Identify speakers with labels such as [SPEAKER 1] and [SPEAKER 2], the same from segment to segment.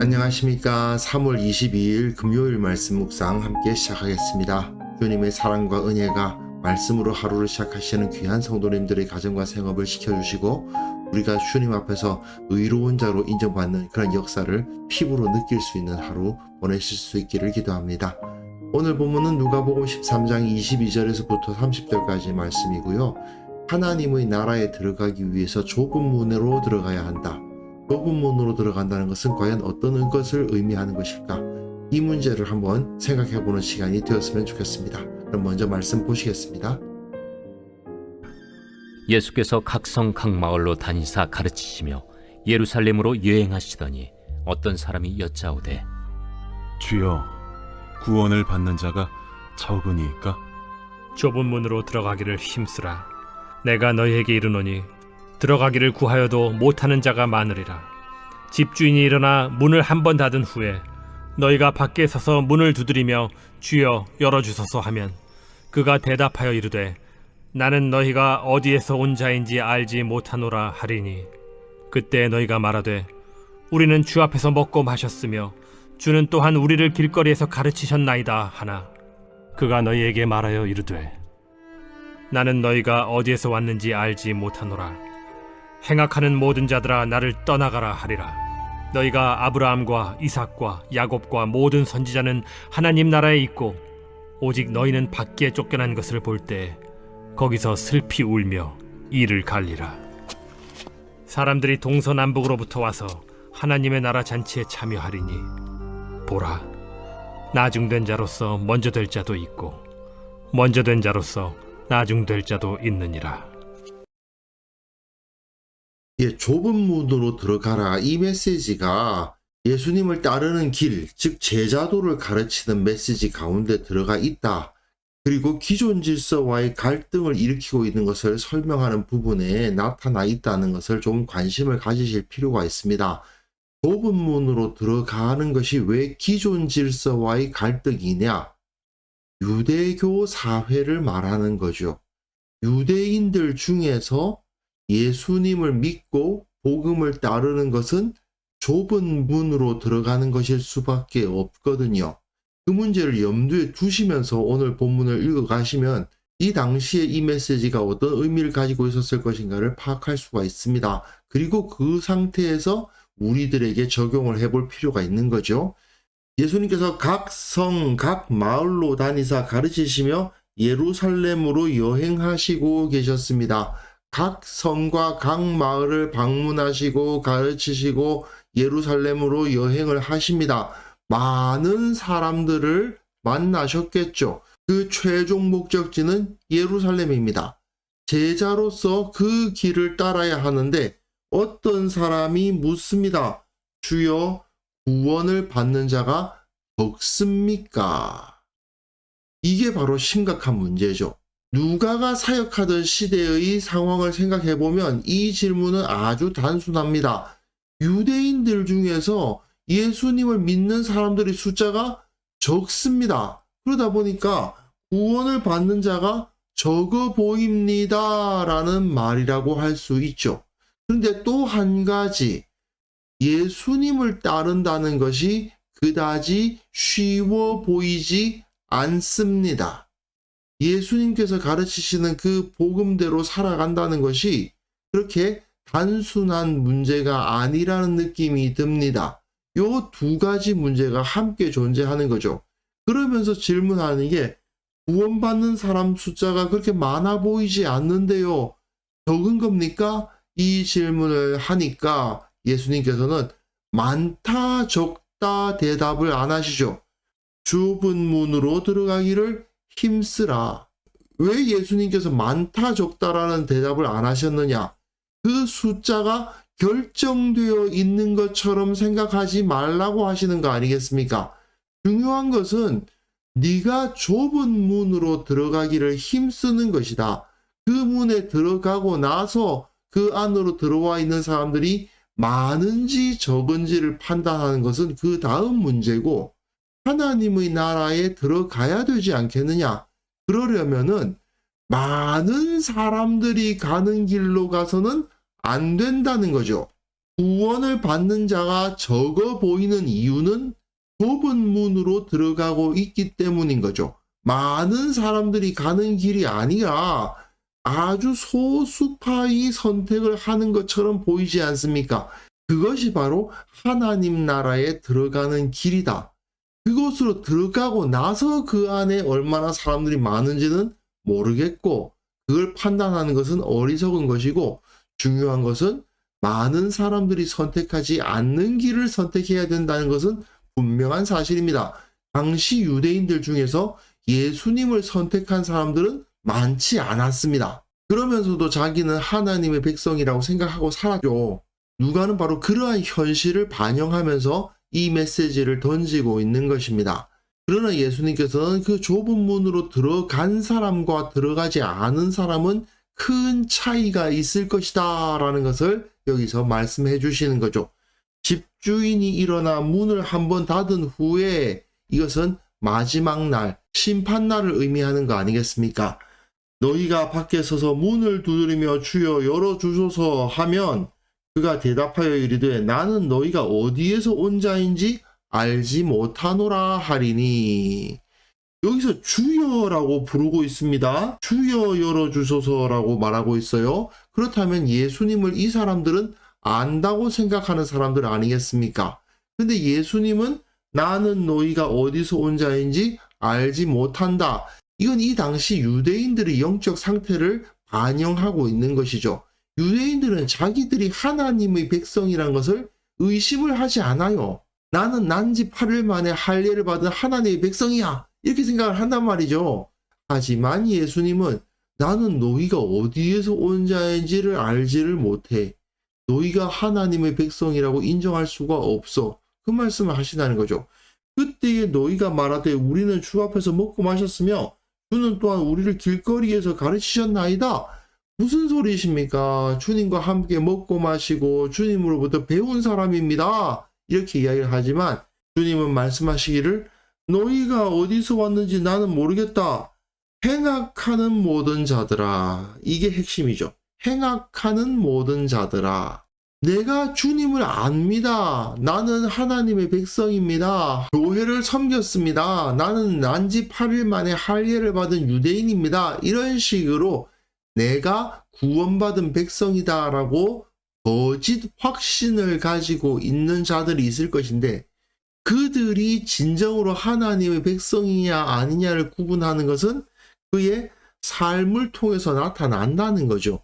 [SPEAKER 1] 안녕하십니까. 3월 22일 금요일 말씀 묵상 함께 시작하겠습니다. 주님의 사랑과 은혜가 말씀으로 하루를 시작하시는 귀한 성도님들의 가정과 생업을 지켜주시고 우리가 주님 앞에서 의로운 자로 인정받는 그런 역사를 피부로 느낄 수 있는 하루 보내실 수 있기를 기도합니다. 오늘 본문은 누가복음 13장 22절에서부터 30절까지 말씀이고요. 하나님의 나라에 들어가기 위해서 좁은 문으로 들어가야 한다. 좁은 문으로 들어간다는 것은 과연 어떤 것을 의미하는 것일까? 이 문제를 한번 생각해보는 시간이 되었으면 좋겠습니다. 그럼 먼저 말씀 보시겠습니다.
[SPEAKER 2] 예수께서 각 성 각 마을로 다니사 가르치시며 예루살렘으로 여행하시더니 어떤 사람이 여짜오되
[SPEAKER 3] 주여, 구원을 받는 자가 적으니까?
[SPEAKER 4] 좁은 문으로 들어가기를 힘쓰라. 내가 너희에게 이르노니 들어가기를 구하여도 못하는 자가 많으리라. 집주인이 일어나 문을 한 번 닫은 후에 너희가 밖에 서서 문을 두드리며 주여 열어주소서 하면 그가 대답하여 이르되 나는 너희가 어디에서 온 자인지 알지 못하노라 하리니 그때 너희가 말하되 우리는 주 앞에서 먹고 마셨으며 주는 또한 우리를 길거리에서 가르치셨나이다 하나 그가 너희에게 말하여 이르되 나는 너희가 어디에서 왔는지 알지 못하노라. 행악하는 모든 자들아 나를 떠나가라 하리라. 너희가 아브라함과 이삭과 야곱과 모든 선지자는 하나님 나라에 있고 오직 너희는 밖에 쫓겨난 것을 볼 때 거기서 슬피 울며 이를 갈리라. 사람들이 동서남북으로부터 와서 하나님의 나라 잔치에 참여하리니 보라, 나중된 자로서 먼저 될 자도 있고 먼저 된 자로서 나중될 자도 있느니라.
[SPEAKER 1] 좁은 문으로 들어가라. 이 메시지가 예수님을 따르는 길, 즉 제자도를 가르치는 메시지 가운데 들어가 있다. 그리고 기존 질서와의 갈등을 일으키고 있는 것을 설명하는 부분에 나타나 있다는 것을 좀 관심을 가지실 필요가 있습니다. 좁은 문으로 들어가는 것이 왜 기존 질서와의 갈등이냐? 유대교 사회를 말하는 거죠. 유대인들 중에서 예수님을 믿고 복음을 따르는 것은 좁은 문으로 들어가는 것일 수밖에 없거든요. 그 문제를 염두에 두시면서 오늘 본문을 읽어가시면 이 당시에 이 메시지가 어떤 의미를 가지고 있었을 것인가를 파악할 수가 있습니다. 그리고 그 상태에서 우리들에게 적용을 해볼 필요가 있는 거죠. 예수님께서 각 성, 각 마을로 다니사 가르치시며 예루살렘으로 여행하시고 계셨습니다. 각 성과 각 마을을 방문하시고 가르치시고 예루살렘으로 여행을 하십니다. 많은 사람들을 만나셨겠죠. 그 최종 목적지는 예루살렘입니다. 제자로서 그 길을 따라야 하는데 어떤 사람이 묻습니다. 주여, 구원을 받는 자가 적습니까? 이게 바로 심각한 문제죠. 누가가 사역하던 시대의 상황을 생각해보면 이 질문은 아주 단순합니다. 유대인들 중에서 예수님을 믿는 사람들의 숫자가 적습니다. 그러다 보니까 구원을 받는 자가 적어 보입니다 라는 말이라고 할 수 있죠. 그런데 또 한 가지, 예수님을 따른다는 것이 그다지 쉬워 보이지 않습니다. 예수님께서 가르치시는 그 복음대로 살아간다는 것이 그렇게 단순한 문제가 아니라는 느낌이 듭니다. 요 두 가지 문제가 함께 존재하는 거죠. 그러면서 질문하는 게 구원받는 사람 숫자가 그렇게 많아 보이지 않는데요. 적은 겁니까? 이 질문을 하니까 예수님께서는 많다 적다 대답을 안 하시죠. 좁은 문으로 들어가기를 힘쓰라. 왜 예수님께서 많다 적다라는 대답을 안 하셨느냐? 그 숫자가 결정되어 있는 것처럼 생각하지 말라고 하시는 거 아니겠습니까? 중요한 것은 네가 좁은 문으로 들어가기를 힘쓰는 것이다. 그 문에 들어가고 나서 그 안으로 들어와 있는 사람들이 많은지 적은지를 판단하는 것은 그 다음 문제고 하나님의 나라에 들어가야 되지 않겠느냐? 그러려면은 많은 사람들이 가는 길로 가서는 안 된다는 거죠. 구원을 받는 자가 적어 보이는 이유는 좁은 문으로 들어가고 있기 때문인 거죠. 많은 사람들이 가는 길이 아니라 아주 소수파의 선택을 하는 것처럼 보이지 않습니까? 그것이 바로 하나님 나라에 들어가는 길이다. 그곳으로 들어가고 나서 그 안에 얼마나 사람들이 많은지는 모르겠고, 그걸 판단하는 것은 어리석은 것이고, 중요한 것은 많은 사람들이 선택하지 않는 길을 선택해야 된다는 것은 분명한 사실입니다. 당시 유대인들 중에서 예수님을 선택한 사람들은 많지 않았습니다. 그러면서도 자기는 하나님의 백성이라고 생각하고 살았죠. 누가는 바로 그러한 현실을 반영하면서 이 메시지를 던지고 있는 것입니다. 그러나 예수님께서는 그 좁은 문으로 들어간 사람과 들어가지 않은 사람은 큰 차이가 있을 것이다 라는 것을 여기서 말씀해 주시는 거죠. 집주인이 일어나 문을 한번 닫은 후에 이것은 마지막 날, 심판날을 의미하는 거 아니겠습니까? 너희가 밖에 서서 문을 두드리며 주여 열어주소서 하면 그가 대답하여 이르되 나는 너희가 어디에서 온 자인지 알지 못하노라 하리니. 여기서 주여라고 부르고 있습니다. 주여 열어주소서라고 말하고 있어요. 그렇다면 예수님을 이 사람들은 안다고 생각하는 사람들 아니겠습니까? 근데 예수님은 나는 너희가 어디서 온 자인지 알지 못한다. 이건 이 당시 유대인들의 영적 상태를 반영하고 있는 것이죠. 유대인들은 자기들이 하나님의 백성이란 것을 의심을 하지 않아요. 나는 난지 8일 만에 할례를 받은 하나님의 백성이야. 이렇게 생각을 한단 말이죠. 하지만 예수님은 나는 너희가 어디에서 온 자인지를 알지를 못해. 너희가 하나님의 백성이라고 인정할 수가 없어. 그 말씀을 하시다는 거죠. 그때에 너희가 말하되 우리는 주 앞에서 먹고 마셨으며 주는 또한 우리를 길거리에서 가르치셨나이다. 무슨 소리십니까? 주님과 함께 먹고 마시고 주님으로부터 배운 사람입니다. 이렇게 이야기를 하지만 주님은 말씀하시기를 너희가 어디서 왔는지 나는 모르겠다. 행악하는 모든 자들아. 이게 핵심이죠. 행악하는 모든 자들아. 내가 주님을 압니다. 나는 하나님의 백성입니다. 교회를 섬겼습니다. 나는 난지 8일 만에 할례를 받은 유대인입니다. 이런 식으로 내가 구원받은 백성이다라고 거짓 확신을 가지고 있는 자들이 있을 것인데 그들이 진정으로 하나님의 백성이냐 아니냐를 구분하는 것은 그의 삶을 통해서 나타난다는 거죠.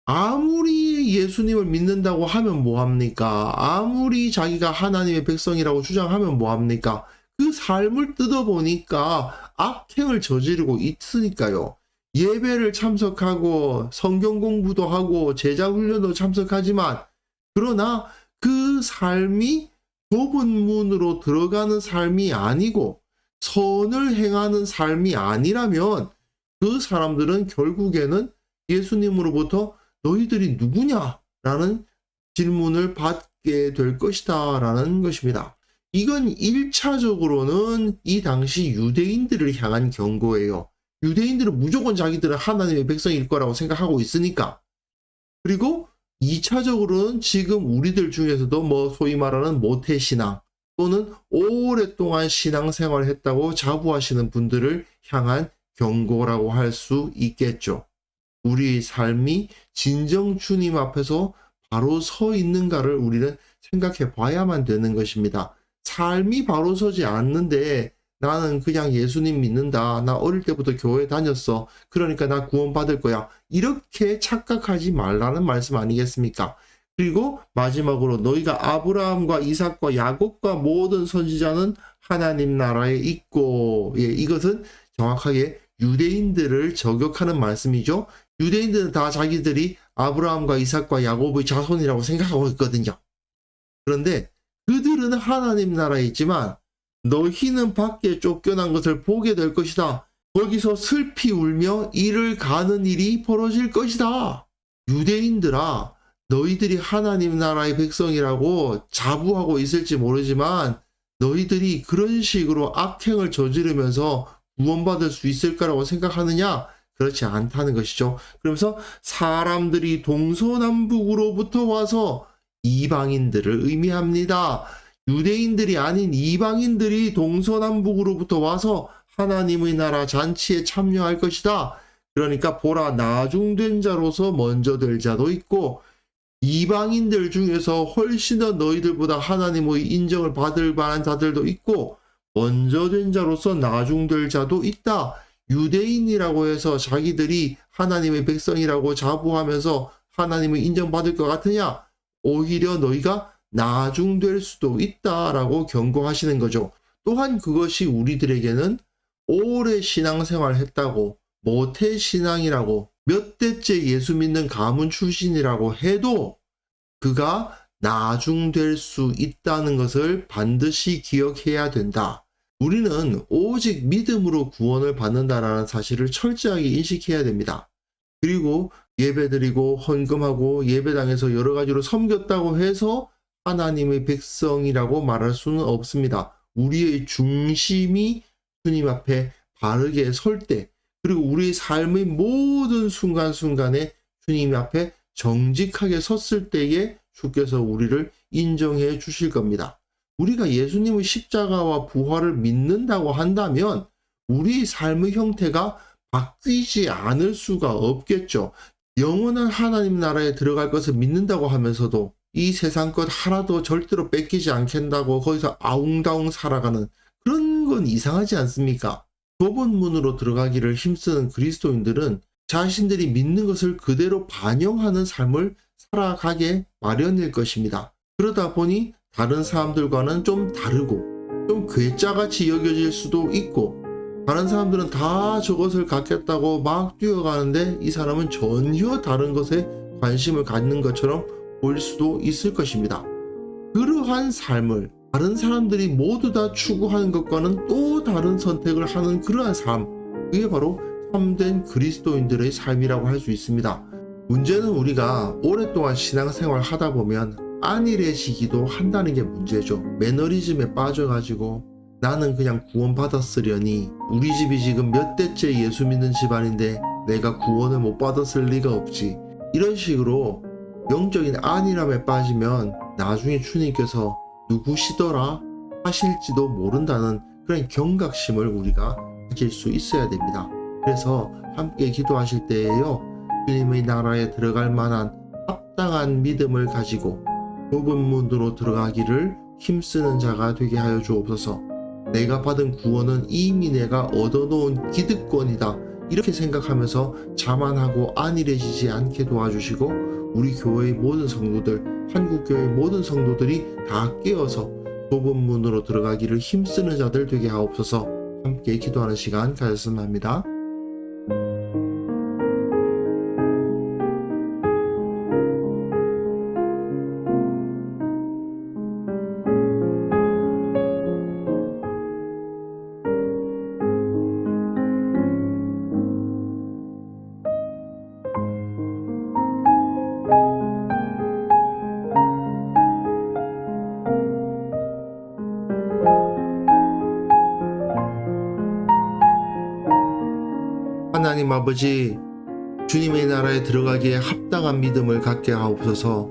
[SPEAKER 1] 아무리 예수님을 믿는다고 하면 뭐합니까? 아무리 자기가 하나님의 백성이라고 주장하면 뭐합니까? 그 삶을 뜯어보니까 악행을 저지르고 있으니까요. 예배를 참석하고 성경 공부도 하고 제자 훈련도 참석하지만 그러나 그 삶이 좁은 문으로 들어가는 삶이 아니고 선을 행하는 삶이 아니라면 그 사람들은 결국에는 예수님으로부터 너희들이 누구냐라는 질문을 받게 될 것이다 라는 것입니다. 이건 1차적으로는 이 당시 유대인들을 향한 경고예요. 유대인들은 무조건 자기들은 하나님의 백성일 거라고 생각하고 있으니까. 그리고 2차적으로는 지금 우리들 중에서도 소위 말하는 모태신앙 또는 오랫동안 신앙생활을 했다고 자부하시는 분들을 향한 경고라고 할 수 있겠죠. 우리의 삶이 진정 주님 앞에서 바로 서 있는가를 우리는 생각해 봐야만 되는 것입니다. 삶이 바로 서지 않는데 나는 그냥 예수님 믿는다. 나 어릴 때부터 교회 다녔어. 그러니까 나 구원받을 거야. 이렇게 착각하지 말라는 말씀 아니겠습니까? 그리고 마지막으로 너희가 아브라함과 이삭과 야곱과 모든 선지자는 하나님 나라에 있고, 이것은 정확하게 유대인들을 저격하는 말씀이죠. 유대인들은 다 자기들이 아브라함과 이삭과 야곱의 자손이라고 생각하고 있거든요. 그런데 그들은 하나님 나라에 있지만 너희는 밖에 쫓겨난 것을 보게 될 것이다. 거기서 슬피 울며 이를 가는 일이 벌어질 것이다. 유대인들아, 너희들이 하나님 나라의 백성이라고 자부하고 있을지 모르지만 너희들이 그런 식으로 악행을 저지르면서 구원받을 수 있을 거라고 생각하느냐? 그렇지 않다는 것이죠. 그러면서 사람들이 동서남북으로부터 와서 이방인들을 의미합니다. 유대인들이 아닌 이방인들이 동서남북으로부터 와서 하나님의 나라 잔치에 참여할 것이다. 그러니까 보라, 나중된 자로서 먼저 될 자도 있고 이방인들 중에서 훨씬 더 너희들보다 하나님의 인정을 받을 만한 자들도 있고 먼저 된 자로서 나중될 자도 있다. 유대인이라고 해서 자기들이 하나님의 백성이라고 자부하면서 하나님을 인정받을 것 같으냐? 오히려 너희가 나중될 수도 있다라고 경고하시는 거죠. 또한 그것이 우리들에게는 오래 신앙생활 했다고, 모태신앙이라고, 몇 대째 예수 믿는 가문 출신이라고 해도 그가 나중될 수 있다는 것을 반드시 기억해야 된다. 우리는 오직 믿음으로 구원을 받는다라는 사실을 철저하게 인식해야 됩니다. 그리고 예배드리고 헌금하고 예배당에서 여러 가지로 섬겼다고 해서 하나님의 백성이라고 말할 수는 없습니다. 우리의 중심이 주님 앞에 바르게 설 때, 그리고 우리의 삶의 모든 순간순간에 주님 앞에 정직하게 섰을 때에 주께서 우리를 인정해 주실 겁니다. 우리가 예수님의 십자가와 부활을 믿는다고 한다면 우리의 삶의 형태가 바뀌지 않을 수가 없겠죠. 영원한 하나님 나라에 들어갈 것을 믿는다고 하면서도 이 세상 것 하나도 절대로 뺏기지 않겠다고 거기서 아웅다웅 살아가는 그런 건 이상하지 않습니까? 좁은 문으로 들어가기를 힘쓰는 그리스도인들은 자신들이 믿는 것을 그대로 반영하는 삶을 살아가게 마련일 것입니다. 그러다 보니 다른 사람들과는 좀 다르고 좀 괴짜같이 여겨질 수도 있고 다른 사람들은 다 저것을 갖겠다고 막 뛰어가는데 이 사람은 전혀 다른 것에 관심을 갖는 것처럼 보일 수도 있을 것입니다. 그러한 삶을 다른 사람들이 모두 다 추구하는 것과는 또 다른 선택을 하는 그러한 삶, 그게 바로 참된 그리스도인들의 삶이라고 할 수 있습니다. 문제는 우리가 오랫동안 신앙생활 하다 보면 안일해지기도 한다는 게 문제죠. 매너리즘에 빠져가지고 나는 그냥 구원받았으려니 우리 집이 지금 몇 대째 예수 믿는 집안인데 내가 구원을 못 받았을 리가 없지. 이런 식으로 영적인 안일함에 빠지면 나중에 주님께서 누구시더라 하실지도 모른다는 그런 경각심을 우리가 가질 수 있어야 됩니다. 그래서 함께 기도하실 때에요, 주님의 나라에 들어갈 만한 합당한 믿음을 가지고 좁은 문으로 들어가기를 힘쓰는 자가 되게 하여 주옵소서. 내가 받은 구원은 이미 내가 얻어놓은 기득권이다, 이렇게 생각하면서 자만하고 안일해지지 않게 도와주시고 우리 교회의 모든 성도들, 한국교회의 모든 성도들이 다 깨어서 좁은 문으로 들어가기를 힘쓰는 자들 되게 하옵소서. 함께 기도하는 시간 가졌으면 합니다. 하나님 아버지, 주님의 나라에 들어가기에 합당한 믿음을 갖게 하옵소서.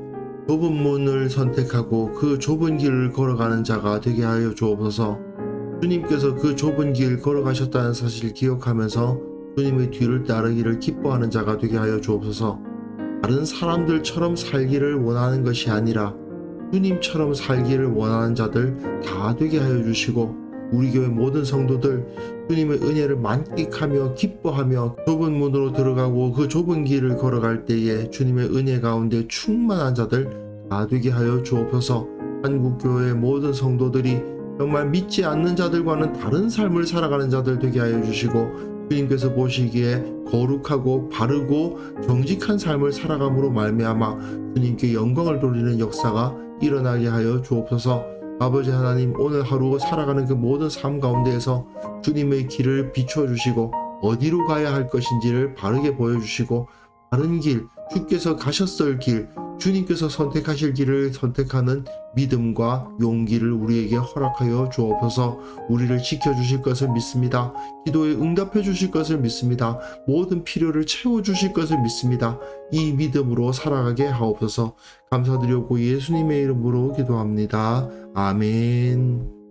[SPEAKER 1] 좁은 문을 선택하고 그 좁은 길을 걸어가는 자가 되게 하여 주옵소서. 주님께서 그 좁은 길 걸어가셨다는 사실을 기억하면서 주님의 뒤를 따르기를 기뻐하는 자가 되게 하여 주옵소서. 다른 사람들처럼 살기를 원하는 것이 아니라 주님처럼 살기를 원하는 자들 다 되게 하여 주시고 우리 교회 모든 성도들 주님의 은혜를 만끽하며 기뻐하며 좁은 문으로 들어가고 그 좁은 길을 걸어갈 때에 주님의 은혜 가운데 충만한 자들 다 되게 하여 주옵소서. 한국교회의 모든 성도들이 정말 믿지 않는 자들과는 다른 삶을 살아가는 자들 되게 하여 주시고 주님께서 보시기에 거룩하고 바르고 정직한 삶을 살아감으로 말미암아 주님께 영광을 돌리는 역사가 일어나게 하여 주옵소서. 아버지 하나님, 오늘 하루 살아가는 그 모든 삶 가운데에서 주님의 길을 비춰주시고 어디로 가야 할 것인지를 바르게 보여주시고 바른 길, 주께서 가셨을 길, 주님께서 선택하실 길을 선택하는 믿음과 용기를 우리에게 허락하여 주옵소서. 우리를 지켜주실 것을 믿습니다. 기도에 응답해 주실 것을 믿습니다. 모든 필요를 채워주실 것을 믿습니다. 이 믿음으로 살아가게 하옵소서. 감사드리고 예수님의 이름으로 기도합니다. 아멘.